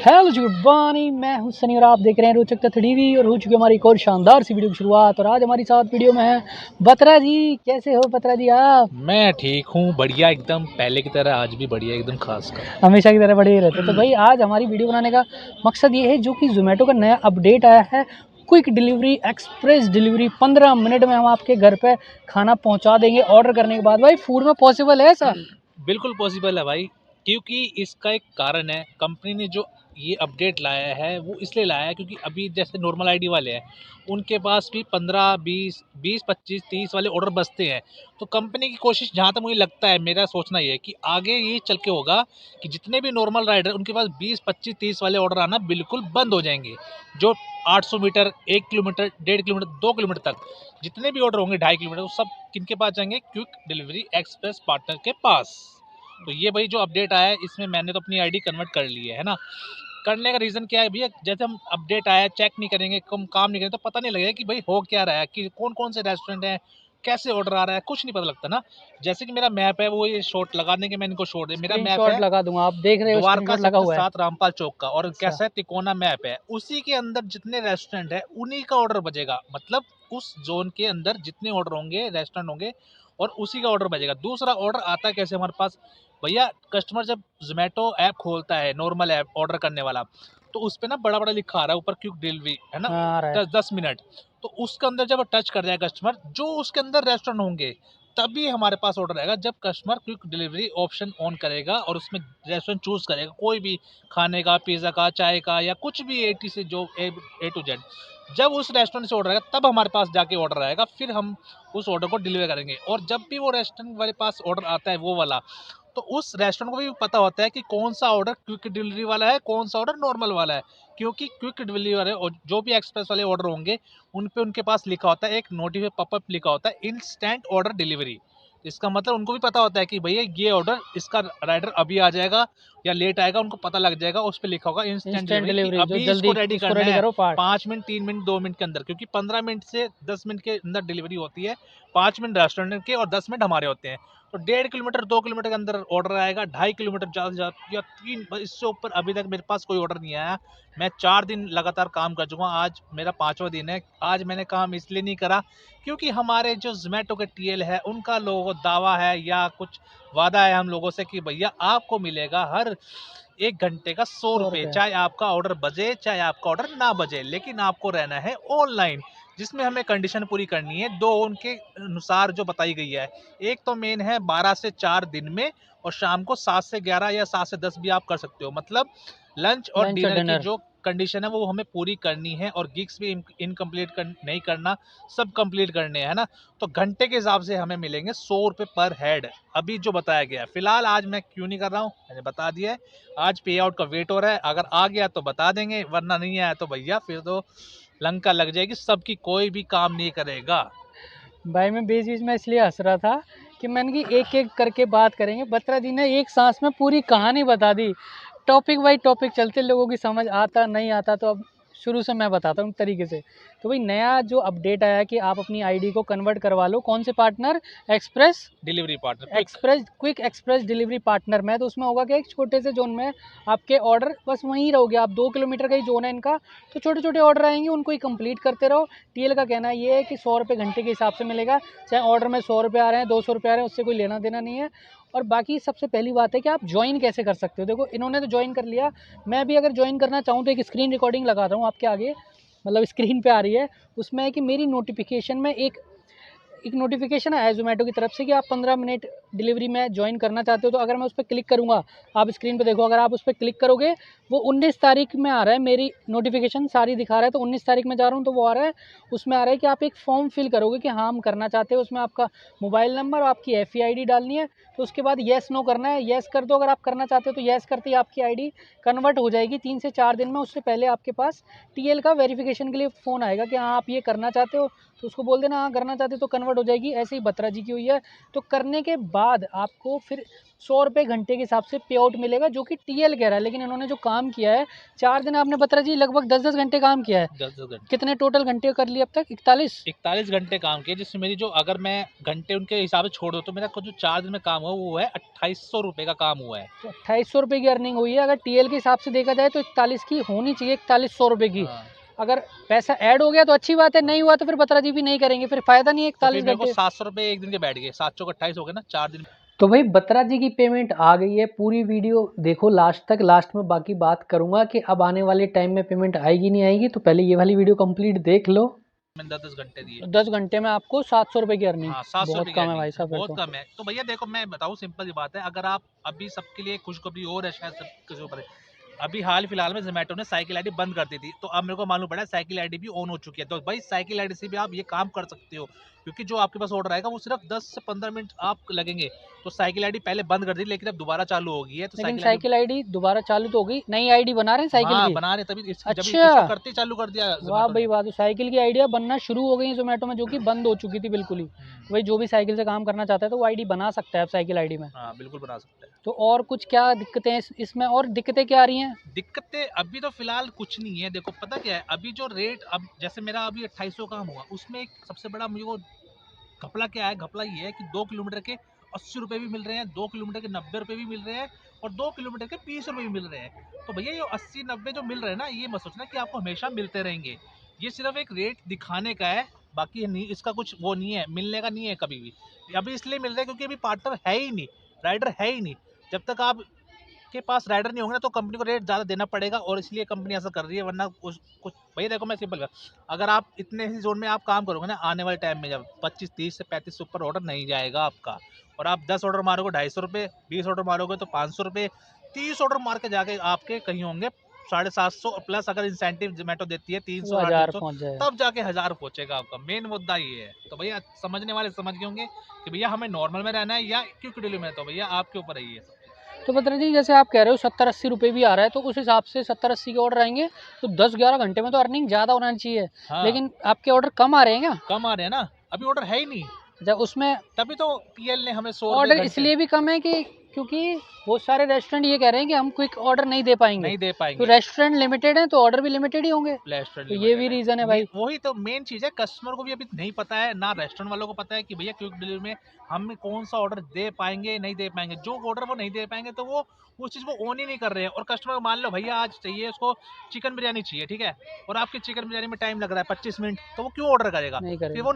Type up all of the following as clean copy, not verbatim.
Hello जी, good morning. मैं हूं सनी और आप देख रहे हैं रोचक तथ्य टीवी और हो चुकी हमारी एक और शानदार सी वीडियो की शुरुआत। और आज हमारी साथ वीडियो में है बत्रा जी। कैसे हो बत्रा जी आप? मैं ठीक हूँ, बढ़िया एकदम, पहले की तरह आज भी बढ़िया एकदम खास कर। हमेशा की तरह बढ़े ही रहते। तो भाई आज हमारी वीडियो बनाने का मकसद ये है जो कि जोमेटो का नया अपडेट आया है, quick delivery, express delivery. 15 minute में हम आपके घर पे खाना पहुंचा देंगे ऑर्डर करने के बाद। भाई फूड में पॉसिबल है ऐसा? बिल्कुल पॉसिबल है भाई, क्योंकि इसका एक कारण है। कंपनी ने जो ये अपडेट लाया है वो इसलिए लाया है क्योंकि अभी जैसे नॉर्मल आईडी वाले हैं उनके पास भी 15 20 20 25 30 वाले ऑर्डर बचते हैं। तो कंपनी की कोशिश, जहाँ तक मुझे लगता है, मेरा सोचना ये है कि आगे ये चल के होगा कि जितने भी नॉर्मल राइडर उनके पास 20 25 30 वाले ऑर्डर आना बिल्कुल बंद हो जाएंगे। जो 800 मीटर, 1 किलोमीटर, 1.5 किलोमीटर, 2 किलोमीटर तक जितने भी ऑर्डर होंगे, 2.5 किलोमीटर, वो सब किनके पास जाएंगे? क्विक डिलीवरी एक्सप्रेस पार्टनर के पास। तो ये भाई जो अपडेट आया है इसमें मैंने तो अपनी आईडी कन्वर्ट कर ली है ना। करने का रीज़न क्या है भैया, जैसे हम अपडेट आया चेक नहीं करेंगे, कम काम नहीं करेंगे तो पता नहीं लगेगा कि भाई हो क्या रहा है, कि कौन कौन से रेस्टोरेंट हैं, कैसे ऑर्डर आ रहा है, कुछ नहीं पता लगता ना। जैसे कि मेरा मैप है, वो ये शॉट लगा देंगे, मैं इनको शॉट दे, मेरा मैप स्क्रीनशॉट है लगा दूंगा, आप देख रहे हो द्वारका स्क्रीनशॉट लगा सेक्टर हुआ है। 7 रामपाल चौक का, और अच्छा। कैसा है, तिकोना मैप है, उसी के अंदर जितने रेस्टोरेंट है उन्हीं का ऑर्डर बजेगा। मतलब उस जोन के अंदर जितने ऑर्डर होंगे, रेस्टोरेंट होंगे, और उसी का ऑर्डर बजेगा। दूसरा ऑर्डर आता है कैसे हमारे पास भैया? कस्टमर जब जोमेटो ऐप खोलता है, नॉर्मल ऐप ऑर्डर करने वाला, तो उस पर ना बड़ा बड़ा लिखा आ रहा है ऊपर, क्विक डिलीवरी, है ना, हाँ, आ रहा है। 10 10 मिनट। तो उसके अंदर जब टच कर जाए कस्टमर, जो उसके अंदर रेस्टोरेंट होंगे तभी हमारे पास ऑर्डर आएगा। जब customer quick delivery option on करेगा और उसमें रेस्टोरेंट चूज करेगा, कोई भी खाने का, पिज़्ज़ा का, चाय का, या कुछ भी एटी से जो ए टू जेड, जब उस रेस्टोरेंट से ऑर्डर आएगा तब हमारे पास जाके ऑर्डर आएगा, फिर हम उस ऑर्डर को डिलीवर करेंगे। और जब भी वो रेस्टोरेंट वाले पास ऑर्डर आता है वो वाला, तो उस रेस्टोरेंट को भी पता होता है कि कौन सा ऑर्डर क्विक डिलीवरी वाला है, कौन सा ऑर्डर नॉर्मल वाला है। क्योंकि क्विक डिलीवरी वाले और जो भी एक्सप्रेस वाले ऑर्डर होंगे उन पे उनके पास लिखा होता है, एक नोटिफिकेशन पॉपअप लिखा होता है, इंस्टेंट ऑर्डर डिलीवरी। इसका मतलब उनको भी पता होता है कि भैया ये ऑर्डर, इसका राइडर अभी आ जाएगा या लेट आएगा, उनको पता लग जाएगा। उस पर लिखा होगा इंस्टेंट इंस्टेंट डिलीवरी, कि डिलीवरी, जो अभी इसको जल्दी रेडी इसको करना रेडी है, करो पार्ट। 5 मिनट, 3 मिनट, 2 मिनट के अंदर, क्योंकि 15 मिनट से 10 मिनट के अंदर डिलीवरी होती है। 5 मिनट रेस्टोरेंट के और 10 मिनट हमारे होते हैं। तो 1.5 किलोमीटर, 2 किलोमीटर के अंदर ऑर्डर आएगा। 2.5 किलोमीटर ज़्यादा से ज़्यादा, या 3, बस इससे ऊपर अभी तक मेरे पास कोई ऑर्डर नहीं आया। मैं 4 दिन लगातार काम कर चुका हूँ, आज मेरा 5वां दिन है। आज मैंने काम इसलिए नहीं करा क्योंकि हमारे जो जोमेटो के टीएल है उनका लोगों को दावा है या कुछ वादा है हम लोगों से कि भैया आपको मिलेगा हर 1 घंटे का 100 रुपये, 100 रुपये। चाहे आपका ऑर्डर बजे चाहे आपका ऑर्डर ना बजे, लेकिन आपको रहना है ऑनलाइन। जिसमें हमें कंडीशन पूरी करनी है, दो उनके अनुसार जो बताई गई है। एक तो मेन है 12 से 4 दिन में, और शाम को 7 से 11 या 7 से 10 भी आप कर सकते हो। मतलब लंच और लंच और डिनर की डिनर। जो कंडीशन है वो हमें पूरी करनी है, और गिग्स भी इनकम्प्लीट नहीं करना, सब कंप्लीट करने हैं ना। तो घंटे के हिसाब से हमें मिलेंगे 100 रुपये पर हेड, अभी जो बताया गया है। फिलहाल आज मैं क्यों नहीं कर रहा हूँ, मैंने बता दिया है। आज पे आउट का वेट हो रहा है, अगर आ गया तो बता देंगे, वरना नहीं आया तो भैया फिर तो लंका लग जाएगी, सबकी कोई भी काम नहीं करेगा। भाई मैं बीच बीच में इसलिए हंस रहा था कि मैंने कि एक एक करके बात करेंगे। बत्रा जी ने एक सांस में पूरी कहानी बता दी। टॉपिक बाई टॉपिक चलते, लोगों की समझ आता नहीं आता तो अब शुरू से मैं बताता हूँ तरीके से। तो भाई नया जो अपडेट आया कि आप अपनी आईडी को कन्वर्ट करवा लो, कौन से partner? Express delivery partner quick. Quick express delivery partner में। तो उसमें होगा कि एक छोटे से जोन में आपके ऑर्डर बस वहीं रहोगे आप। 2 किलोमीटर का ही जोन है इनका, तो छोटे छोटे ऑर्डर आएंगे, उनको ही कंप्लीट करते रहो। टीएल का कहना ये है कि 100 रुपये घंटे के हिसाब से मिलेगा, चाहे ऑर्डर में 100 रुपये आ रहे हैं, 200 रुपये आ रहे हैं, उससे कोई लेना देना नहीं है। और बाकी सबसे पहली बात है कि आप ज्वाइन कैसे कर सकते हो। देखो इन्होंने तो ज्वाइन कर लिया, मैं भी अगर ज्वाइन करना चाहूँ तो एक स्क्रीन रिकॉर्डिंग लगा रहा हूँ आपके आगे, मतलब स्क्रीन पे आ रही है। उसमें है कि मेरी नोटिफिकेशन में एक नोटिफिकेशन आया है जोमेटो की तरफ से कि आप 15 मिनट डिलीवरी में ज्वाइन करना चाहते हो। तो अगर मैं उस पर क्लिक करूँगा, आप स्क्रीन पे देखो, अगर आप उस पर क्लिक करोगे वो 19 तारीख में आ रहा है, मेरी नोटिफिकेशन सारी दिखा रहा है। तो 19 तारीख में जा रहा हूँ तो वो आ रहा है, उसमें आ रहा है कि आप एक फॉर्म फिल करोगे कि हाँ हम करना चाहते हो। उसमें आपका मोबाइल नंबर और आपकी FE ID डालनी है। तो उसके बाद येस नो करना है, येस कर दो अगर आप करना चाहते हो। तो येस करते ही आपकी आईडी कन्वर्ट हो जाएगी 3 से 4 दिन में। उससे पहले आपके पास टीएल का वेरिफिकेशन के लिए फ़ोन आएगा कि हाँ आप ये करना चाहते हो, तो उसको बोल देना हाँ करना चाहते हो तो कन्वर्ट कन्वर्ट हो जाएगी, ऐसे ही बत्रा जी की हुई है। तो करने के बाद आपको फिर 100 रुपये घंटे के हिसाब से पे आउट मिलेगा, जो कि टीएल कह रहा है। लेकिन इन्होंने जो काम किया है 4 दिन, आपने बत्रा जी लगभग 10-10 घंटे काम किया है। 10 घंटे, कितने टोटल घंटे कर लिए अब तक? 41 घंटे काम किया, जिसमें मेरी जो, अगर मैं घंटे उनके हिसाब से छोड़ दूँ तो मेरा कुछ जो 4 दिन में काम हुआ वो है 2800 रुपये का काम हुआ है। तो 2800 रुपये की अर्निंग हुई है। अगर टीएल के हिसाब से देखा जाए तो 41 की होनी चाहिए, 4100 रुपये की। हाँ। अगर पैसा ऐड हो गया तो अच्छी बात है, नहीं हुआ तो फिर बत्रा जी भी नहीं करेंगे, फिर फ़ायदा नहीं है तो फिर 41 मेरे को घंटे। 700 रुपये एक दिन के बैठ गए, 7 चौक 28 हो गए ना 4 दिन। तो भाई बत्रा जी की पेमेंट आ गई है। पूरी वीडियो देखो लास्ट तक, लास्ट में बाकी बात करूंगा कि अब आने वाले टाइम में पेमेंट आएगी नहीं आएगी। तो पहले ये वाली वीडियो कंप्लीट देख लो। मैंने 10-10 घंटे दिए। 10 घंटे में आपको 700 रुपये की अर्निंग। हाँ, 700 बहुत रुपये की कम है अर्निंग भाई साहब, फिर बहुत तो। कम है। तो भैया देखो मैं बताऊँ, सिंपल सी बात है, अगर आप अभी सबके लिए खुशखबरी और है शायद सब किसी ऊपर है। अभी हाल फिलहाल में ज़ोमैटो ने साइकिल आईडी बंद कर दी थी, तो अब मेरे को मालूम पड़ा साइकिल आईडी भी ऑन हो चुकी है। तो भाई साइकिल आईडी से भी आप ये काम कर सकते हो, क्योंकि जो आपके पास ऑर्डर आएगा वो सिर्फ 10 से 15 मिनट आप लगेंगे। तो साइकिल आईडी पहले बंद कर दी, लेकिन अब दोबारा चालू हो गई है। तो लेकिन साइकिल आईडी, साइकिल आईडी दोबारा चालू तो हो गई, नई आईडी बना रहे हैं साइकिल हाँ की। बना रहे, तभी जब अच्छा, इसको करते ही चालू कर दिया वाह ज़ोमैटो भाई ने। वाह। तो साइकिल की आइडिया बनना शुरू हो गई है जोमेटो में, जो कि बंद हो चुकी थी बिल्कुल ही। वही जो भी साइकिल से काम करना चाहता है तो वो आईडी बना सकता है अब साइकिल आईडी में। हाँ बिल्कुल बना सकते हैं। तो और कुछ क्या दिक्कतें हैं इसमें, और दिक्कतें क्या आ रही हैं? दिक्कतें अभी तो फिलहाल कुछ नहीं है। देखो पता क्या है, अभी जो रेट, अब जैसे मेरा अभी 2800 काम हुआ, उसमें एक सबसे बड़ा मुझे वो घपला क्या है, घपला ये है कि 2 किलोमीटर के 80 रुपये भी मिल रहे हैं, 2 किलोमीटर के 90 रुपये भी मिल रहे हैं, और 2 किलोमीटर के 20 रुपये भी मिल रहे हैं। तो भैया ये 80-90 जो मिल रहे हैं ना, ये मत सोचना कि आपको हमेशा मिलते रहेंगे। ये सिर्फ एक रेट दिखाने का है, बाकी नहीं, इसका कुछ वो नहीं है, मिलने का नहीं है कभी भी। अभी इसलिए मिल रहा है क्योंकि अभी पार्टनर है ही नहीं, राइडर है ही नहीं। जब तक आप के पास राइडर नहीं होंगे ना, तो कंपनी को रेट ज़्यादा देना पड़ेगा, और इसलिए कंपनी ऐसा कर रही है। वरना कुछ भैया देखो मैं सिंपल बात, अगर आप इतने ही जोन में आप काम करोगे ना, आने वाले टाइम में जब 25 30 से 35 से ऊपर ऑर्डर नहीं जाएगा आपका, और आप 10 ऑर्डर मारोगे 250 रुपये, 20 ऑर्डर मारोगे तो 500 रुपये, 30 ऑर्डर मार के जाके आपके कहीं होंगे 750, प्लस अगर इंसेंटिव जोमेटो देती है 300 वो 1000 350, पहुंच जाए। तब जाके 1000 पहुंचेगा आपका। मेन मुद्दा ये है। तो भैया समझने वाले समझ गए होंगे कि भैया हमें नॉर्मल में रहना है या क्विक डिलीवरी में, तो भैया आपके ऊपर है ये सब। तो बत्रा जी जैसे आप कह रहे हो 70-80 रुपये भी आ रहा है, तो उस हिसाब से 70-80 के ऑर्डर आएंगे तो 10-11 घंटे में तो अर्निंग ज़्यादा होना चाहिए। हाँ, लेकिन आपके ऑर्डर कम आ रहे हैं क्या? कम आ रहे हैं ना, अभी ऑर्डर है ही नहीं, जब उसमें तभी तो टीएल ने हमें 100 रुपये ऑर्डर घंटे इसलिए भी कम है कि क्योंकि बहुत सारे रेस्टोरेंट ये कह रहे हैं कि हम क्विक ऑर्डर नहीं दे पाएंगे। नहीं दे तो पाएंगे। रेस्टोरेंट लिमिटेड है तो ऑर्डर भी लिमिटेड ही होंगे। रेस्टोरेंट तो ये लिमिटेड भी है, रीज़न है भाई। वही तो मेन चीज़ है। कस्टमर को भी अभी नहीं पता है, ना रेस्टोरेंट वालों को पता है कि भैया क्विक डिलीवरी में हम कौन सा ऑर्डर दे पाएंगे नहीं दे पाएंगे। जो ऑर्डर वो नहीं दे पाएंगे तो वो चीज़ वो ऑन ही नहीं कर रहे हैं। और कस्टमर मान लो भैया आज चाहिए उसको चिकन बिरयानी चाहिए, ठीक है, और आपकी चिकन बिरयानी में टाइम लग रहा है 25 मिनट, तो वो क्यों ऑर्डर करेगा? नहीं फिर करेगा। वो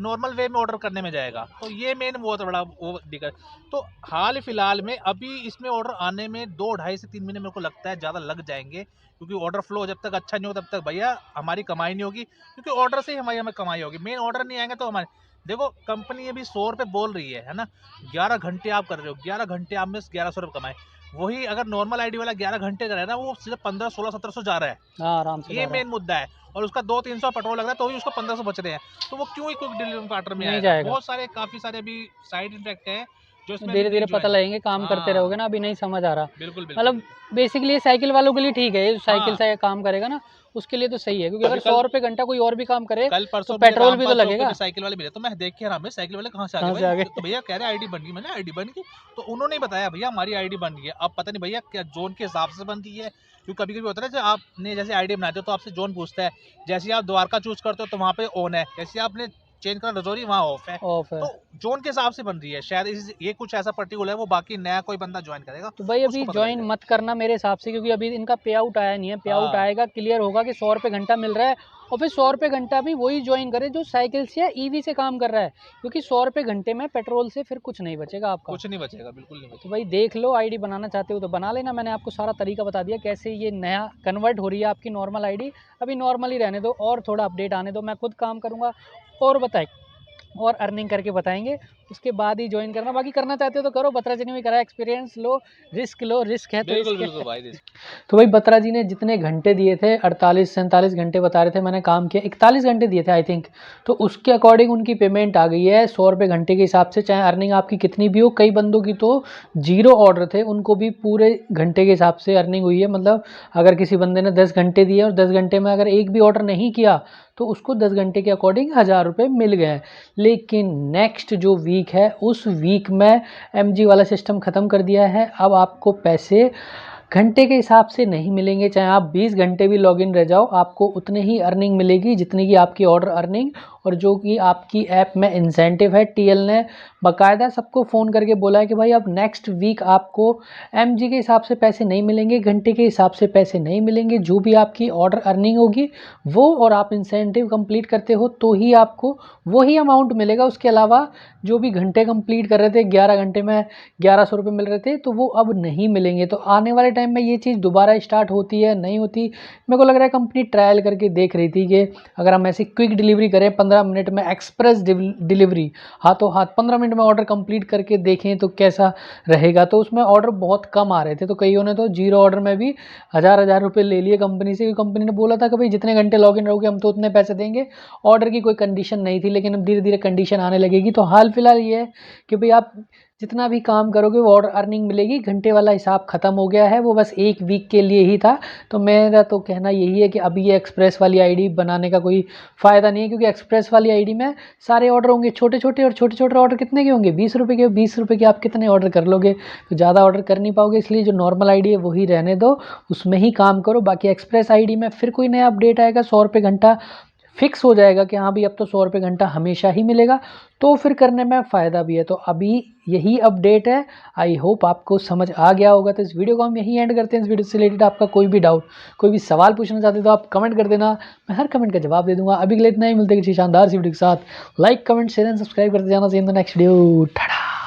नॉर्मल वे में ऑर्डर करने में जाएगा। तो ये मेन बहुत बड़ा वो दिक्कत। तो हाल फिलहाल में अभी इसमें ऑर्डर आने में 2 ढाई से 3 महीने मेरे को लगता है ज़्यादा लग जाएंगे, क्योंकि ऑर्डर फ्लो जब तक अच्छा नहीं हो तब तक भैया हमारी कमाई नहीं होगी, क्योंकि ऑर्डर से ही हमें कमाई होगी। मेन ऑर्डर नहीं आएंगे तो हमारे, देखो कंपनी अभी 100 रुपये बोल रही है ना, 11 घंटे आप कर रहे हो, 11 घंटे आप में 1100 रुपये कमाए। वही अगर नॉर्मल आईडी वाला 11 घंटे कर रहा है ना, वो सिर्फ 15 16 1700 जा रहा है। हाँ, आराम से ये जा रहा है। मेन मुद्दा है। और उसका 200-300 पेट्रोल लग रहा है, तो भी उसको 1500 बच रहे हैं। तो वो क्यों ही क्विक डिलीवरी पार्टनर में नहीं आएगा? जाएगा। बहुत सारे काफ़ी सारे अभी साइड इफेक्ट है जो इसमें धीरे अभी धीरे नहीं पता ज्वाइन। लगेंगे, काम करते हाँ, रहोगे ना, अभी नहीं समझ आ रहा। बिल्कुल मतलब बिल्कुल। बेसिकली साइकिल वालों के लिए ठीक है, ये जो साइकिल हाँ, से काम करेगा ना उसके लिए तो सही है, क्योंकि अभी अगर 100 रुपये घंटा कोई और भी काम करे कल तो परसों मुझे पेट्रोल भी तो रामपाल चौक पे लगेगा। भी साइकिल वाले मिले, तो मैं देख के हैरान हुआ, साइकिल वाले कहाँ से आ गए कहाँ से भाई? आगे? तो भैया कह रहे आईडी बन गई। मैंने आईडी बन गई, तो उन्होंने बताया भैया हमारी आईडी बन गई है। अब पता नहीं भैया क्या जोन के हिसाब से बनती है, क्योंकि कभी कभी होता है ना, जैसे आपने जैसे आईडी बनाते हो तो आपसे जोन पूछता है, जैसे आप द्वारका चूज करते हो तो वहाँ पे ऑन है, जैसे आपने चेंज करा रजौरी वहाँ ऑफ है। ऑफ है। तो जोन के हिसाब से बन रही है शायद, ये कुछ ऐसा पर्टिकुलर है, वो बाकी नया कोई बंदा ज्वाइन करेगा तो भाई उसको अभी पता ज्वाइन लगेगा। मत करना मेरे हिसाब से, क्योंकि अभी इनका पे आउट आया नहीं है। पे आउट हाँ, आएगा, क्लियर होगा कि 100 रुपये घंटा मिल रहा है, और फिर 100 रुपये घंटा भी वही ज्वाइन करे जो साइकिल से या ईवी से काम कर रहा है, क्योंकि 100 रुपये घंटे में पेट्रोल से फिर कुछ नहीं बचेगा आपका। कुछ नहीं बचेगा, बिल्कुल नहीं तो बचेगा। भाई देख लो, आईडी बनाना चाहते हो तो बना लेना। मैंने आपको सारा तरीका बता दिया कैसे ये नया कन्वर्ट हो रही है आपकी नॉर्मल आईडी। अभी नॉर्मल ही रहने दो और थोड़ा अपडेट आने दो, मैं खुद काम करूँगा और बताए और अर्निंग करके बताएंगे। उसके बाद ही ज्वाइन करना। बाकी करना चाहते हो तो करो, बत्रा जी ने भी करा, एक्सपीरियंस लो, रिस्क है तो बिल्कुल बिल्कुल भाई। तो भाई बत्रा जी ने जितने घंटे दिए थे 48-47 घंटे बता रहे थे मैंने काम किया, 41 घंटे दिए थे आई थिंक, तो उसके अकॉर्डिंग उनकी पेमेंट आ गई है 100 रुपये घंटे के हिसाब से, चाहे अर्निंग आपकी कितनी भी हो। कई बंदों की तो 0 ऑर्डर थे, उनको भी पूरे घंटे के हिसाब से अर्निंग हुई है। मतलब अगर किसी बंदे ने 10 घंटे दिए और 10 घंटे में अगर एक भी ऑर्डर नहीं किया तो उसको 10 घंटे के अकॉर्डिंग 1000 रुपये मिल गए। लेकिन नेक्स्ट जो वीक है उस वीक में MG वाला सिस्टम ख़त्म कर दिया है। अब आपको पैसे घंटे के हिसाब से नहीं मिलेंगे, चाहे आप 20 घंटे भी लॉगिन रह जाओ, आपको उतनी ही अर्निंग मिलेगी जितनी की आपकी ऑर्डर अर्निंग और जो कि आपकी ऐप में इंसेंटिव है। TL ने बाकायदा सबको फ़ोन करके बोला है कि भाई अब नेक्स्ट वीक आपको MG के हिसाब से पैसे नहीं मिलेंगे, घंटे के हिसाब से पैसे नहीं मिलेंगे, जो भी आपकी ऑर्डर अर्निंग होगी वो और आप इंसेंटिव कंप्लीट करते हो तो ही आपको वही अमाउंट मिलेगा। उसके अलावा जो भी घंटे कंप्लीट कर रहे थे 11 घंटे में 1100 रुपये मिल रहे थे तो वो अब नहीं मिलेंगे। तो आने वाले टाइम में ये चीज़ दोबारा स्टार्ट होती है नहीं होती, मेरे को लग रहा है कंपनी ट्रायल करके देख रही थी कि अगर हम ऐसी क्विक डिलीवरी करें 15 मिनट में, एक्सप्रेस डिलीवरी, हाथों हाथ 15 मिनट में ऑर्डर कंप्लीट करके देखें तो कैसा रहेगा। तो उसमें ऑर्डर बहुत कम आ रहे थे, तो कईयों ने तो 0 ऑर्डर में भी 1000 रुपये ले लिए कंपनी से, क्योंकि कंपनी ने बोला था कि भाई जितने घंटे लॉग इन रहोगे हम तो उतने पैसे देंगे, ऑर्डर की कोई कंडीशन नहीं थी। लेकिन अब धीरे धीरे कंडीशन आने लगेगी। तो हाल फिलहाल ये है कि भाई आप जितना भी काम करोगे वो ऑर्डर अर्निंग मिलेगी, घंटे वाला हिसाब ख़त्म हो गया है, वो बस एक वीक के लिए ही था। तो मेरा तो कहना यही है कि अभी ये एक्सप्रेस वाली आईडी बनाने का कोई फ़ायदा नहीं है, क्योंकि एक्सप्रेस वाली आईडी में सारे ऑर्डर होंगे छोटे छोटे, और छोटे छोटे ऑर्डर कितने के होंगे 20 रुपये के, 20 रुपये के आप कितने ऑर्डर कर लोगे, तो ज़्यादा ऑर्डर कर नहीं पाओगे। इसलिए जो नॉर्मल आईडी है वही रहने दो, उसमें ही काम करो। बाकी एक्सप्रेस आईडी में फिर कोई नया अपडेट आएगा, 100 रुपये घंटा फिक्स हो जाएगा कि हाँ भाई अब तो 100 रुपये घंटा हमेशा ही मिलेगा, तो फिर करने में फ़ायदा भी है। तो अभी यही अपडेट है, आई होप आपको समझ आ गया होगा। तो इस वीडियो को हम यही एंड करते हैं। इस वीडियो से रिलेटेड आपका कोई भी डाउट, कोई भी सवाल पूछना चाहते हो तो आप कमेंट कर देना, मैं हर कमेंट का जवाब दे दूंगा। अभी के लिए इतना ही, मिलते हैं किसी शानदार सी वीडियो के साथ। Like comment share and subscribe करते जाना चाहिए। Next video Tata.